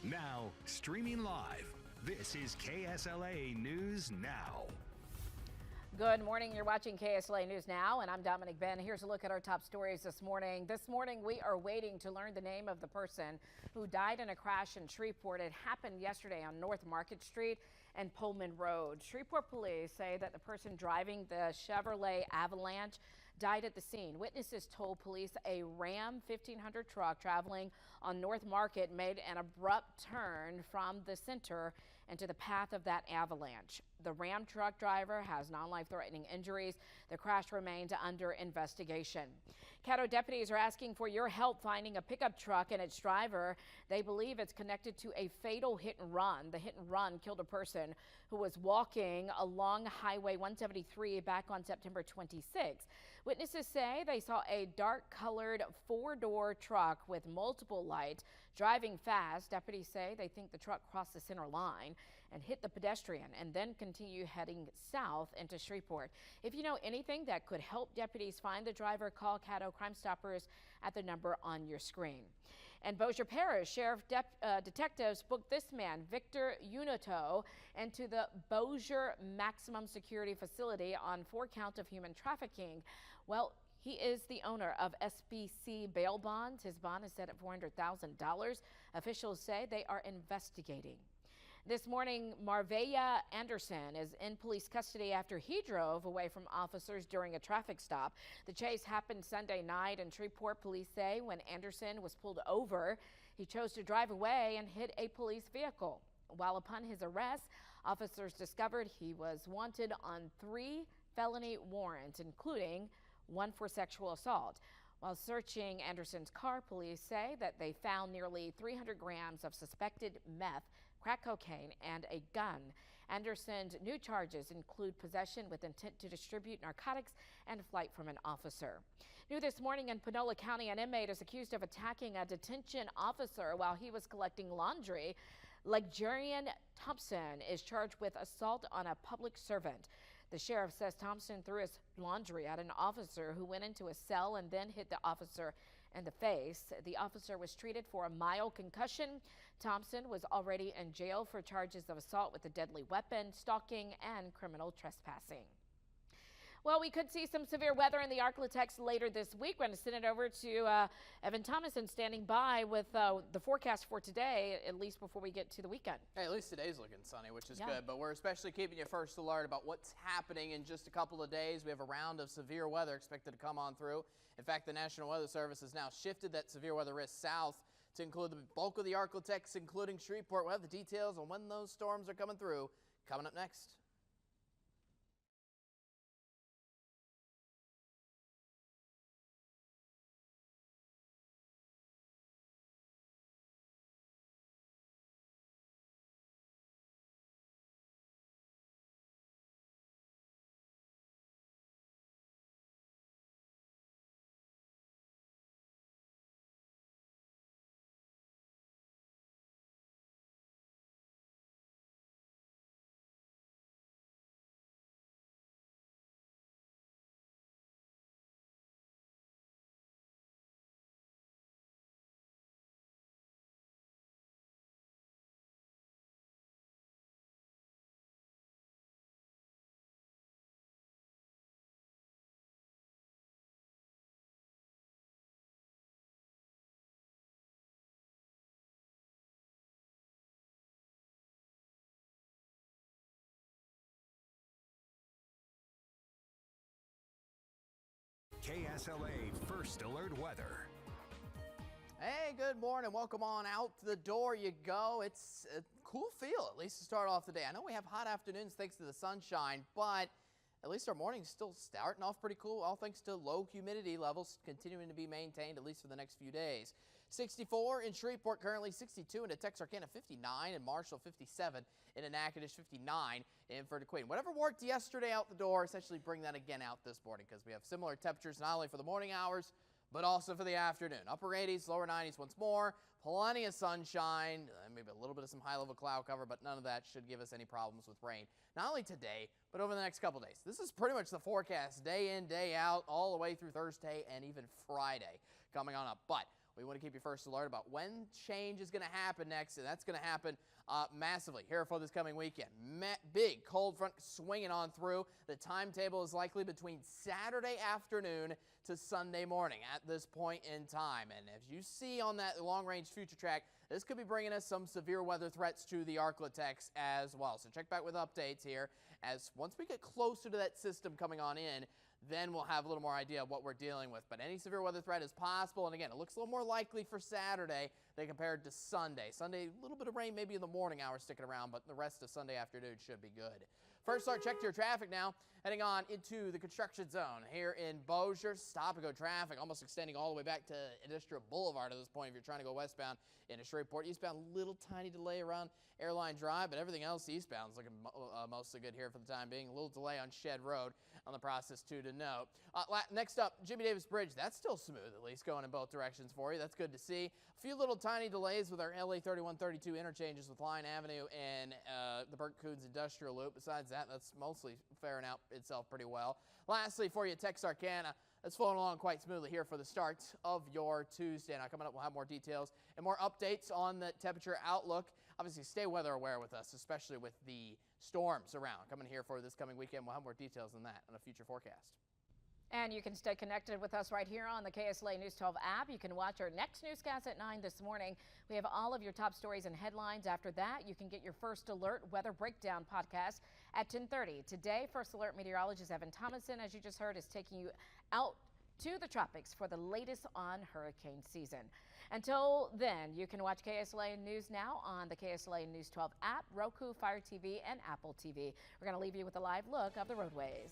Now, streaming live, this is KSLA News Now. Good morning. You're watching KSLA News Now, and I'm Dominic Ben. Here's a look at our top stories this morning. This morning, we are waiting to learn the name of the person who died in a crash in Shreveport. It happened yesterday on North Market Street and Pullman Road. Shreveport police say that the person driving the Chevrolet Avalanche died at the scene. Witnesses told police a Ram 1500 truck traveling on North Market made an abrupt turn from the center into the path of that Avalanche. The Ram truck driver has non-life-threatening injuries. The crash remains under investigation. Caddo deputies are asking for your help finding a pickup truck and its driver. They believe it's connected to a fatal hit and run. The hit and run killed a person who was walking along Highway 173 back on September 26. Witnesses say they saw a dark-colored four-door truck with multiple lights driving fast. Deputies say they think the truck crossed the center line and hit the pedestrian and then continue heading south into Shreveport. If you know anything that could help deputies find the driver, call Caddo Crime Stoppers at the number on your screen. In Bossier Parish, Sheriff detectives booked this man, Victor Unito, into the Bossier Maximum Security Facility on 4 counts of human trafficking. Well, he is the owner of SBC bail bonds. His bond is set at $400,000. Officials say they are investigating. This morning, Marvea Anderson is in police custody after he drove away from officers during a traffic stop. The chase happened Sunday night in Shreveport. Police say when Anderson was pulled over, he chose to drive away and hit a police vehicle. While upon his arrest, officers discovered he was wanted on 3 felony warrants, including 1 for sexual assault. While searching Anderson's car, police say that they found nearly 300 grams of suspected meth, crack cocaine, and a gun. Anderson's new charges include possession with intent to distribute narcotics and flight from an officer. New this morning in Panola County, an inmate is accused of attacking a detention officer while he was collecting laundry. Legarian Thompson is charged with assault on a public servant. The sheriff says Thompson threw his laundry at an officer who went into a cell and then hit the officer in the face. The officer was treated for a mild concussion. Thompson was already in jail for charges of assault with a deadly weapon, stalking, and criminal trespassing. Well, we could see some severe weather in the Arklatex later this week. We're going to send it over to Evan Thomason standing by with the forecast for today, at least before we get to the weekend. Hey, at least today's looking sunny, which is good, but we're especially keeping you first alert about what's happening in just a couple of days. We have a round of severe weather expected to come on through. In fact, the National Weather Service has now shifted that severe weather risk south to include the bulk of the Arklatex, including Shreveport. We'll have the details on when those storms are coming through coming up next. KSLA First Alert Weather. Hey, good morning. Welcome on out the door you go. It's a cool feel, at least to start off the day. I know we have hot afternoons thanks to the sunshine, but at least our morning's still starting off pretty cool, all thanks to low humidity levels continuing to be maintained at least for the next few days. 64 in Shreveport, currently 62 in Texarkana, 59 in Marshall, 57 in Natchitoches, 59 in Ferdy Queen. Whatever worked yesterday out the door, essentially bring that again out this morning because we have similar temperatures not only for the morning hours, but also for the afternoon. Upper 80s, lower 90s once more. Plenty of sunshine, maybe a little bit of some high-level cloud cover, but none of that should give us any problems with rain. Not only today, but over the next couple days. This is pretty much the forecast day in, day out, all the way through Thursday and even Friday coming on up. But We want to keep you first alert about when change is going to happen next, and that's going to happen massively here for this coming weekend. Big cold front swinging on through. The timetable is likely between Saturday afternoon to Sunday morning at this point in time. And as you see on that long-range future track, this could be bringing us some severe weather threats to the Arklatex as well. So check back with updates here, as once we get closer to that system coming on in, then we'll have a little more idea of what we're dealing with. But any severe weather threat is possible, and again, it looks a little more likely for Saturday than compared to Sunday. Sunday, a little bit of rain maybe in the morning hours sticking around, but the rest of Sunday afternoon should be good. First, start check your traffic now. Heading on into the construction zone here in Bossier. Stop-and-go traffic almost extending all the way back to Industrial Boulevard at this point if you're trying to go westbound into Shreveport. Eastbound, little tiny delay around Airline Drive, but everything else eastbound is looking mostly good here for the time being. A little delay on Shed Road on the process, too, to note. Next up, Jimmy Davis Bridge. That's still smooth, at least, going in both directions for you. That's good to see. A few little tiny delays with our LA 3132 interchanges with Line Avenue and the Burt Coons Industrial Loop. Besides that, that's mostly faring out itself pretty well. Lastly, for you, Texarkana. That's flowing along quite smoothly here for the start of your Tuesday. Now, coming up, we'll have more details and more updates on the temperature outlook. Obviously, stay weather aware with us, especially with the storms around coming here for this coming weekend. We'll have more details on that on a future forecast. And you can stay connected with us right here on the KSLA News 12 app. You can watch our next newscast at 9 this morning. We have all of your top stories and headlines. After that, you can get your First Alert Weather Breakdown podcast at 10:30. Today, First Alert meteorologist Evan Thomason, as you just heard, is taking you out to the tropics for the latest on hurricane season. Until then, you can watch KSLA News Now on the KSLA News 12 app, Roku, Fire TV, and Apple TV. We're going to leave you with a live look of the roadways.